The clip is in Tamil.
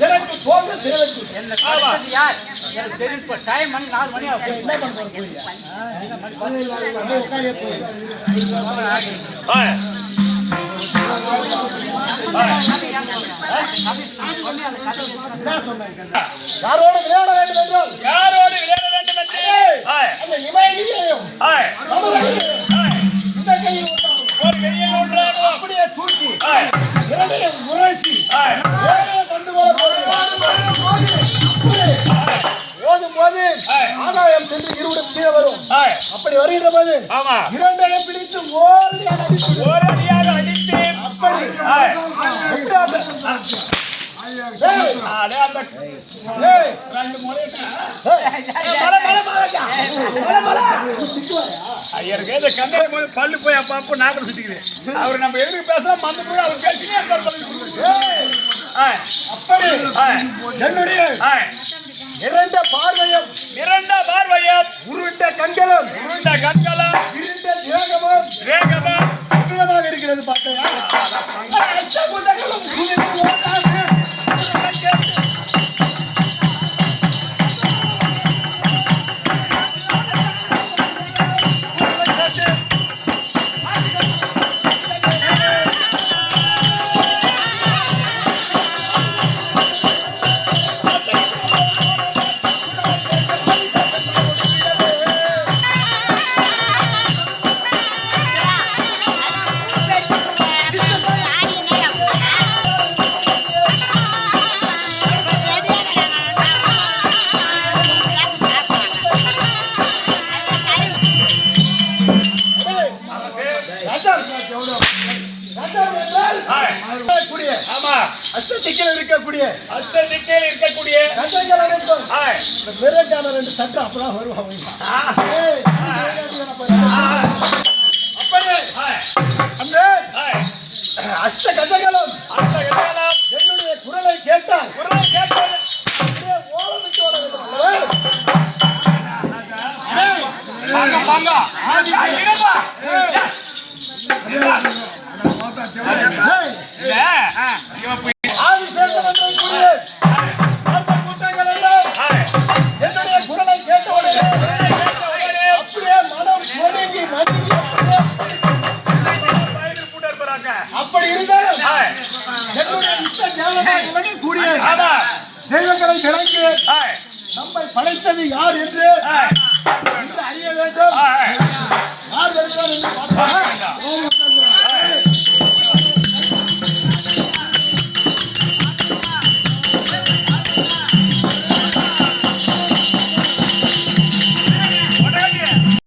எனக்கு போக தேவைக்கு என்ன யார் எனக்கு தெரியும். டைம் 4 மணி ஆகும். என்ன பண்றது போய் யாரோடு விளையாட வேண்டும் என்றால் யாரோடு விளையாட வேண்டும் என்று அந்த இமயனியையும் இந்த கையில் ஒரு கையில் ஒன்றாக அப்படியே தூக்கி இரண்டையும் முரசி கொண்டு ஓதும் போது ஆதாயம் சென்று இருவரும் கீழே வரும். அப்படி வருகின்ற போது இரண்டையும் பிடித்து ஓரடியாக அடித்து அப்படி பல்லு போய் அப்ப அப்ப நாட்கள் சுத்திக்கிறேன். அவர் நம்ம எதுக்கு பேசலாம் மந்த போய் அவர் பேசினே அப்படி என்னுடைய இரண்ட பார்வையும் உருண்ட கண்களும் வேகமாக இருக்கிறது பார்த்தா இருக்கக்கூடிய ரெண்டு சட்டம் அப்பதான் வருவாங்க. அஷ்ட கஜங்களும் என்னுடைய குரலை கேட்டால் அப்படி இருந்தாலும் தெய்வங்களை விளங்கி நம்மை படைத்தது யார் என்று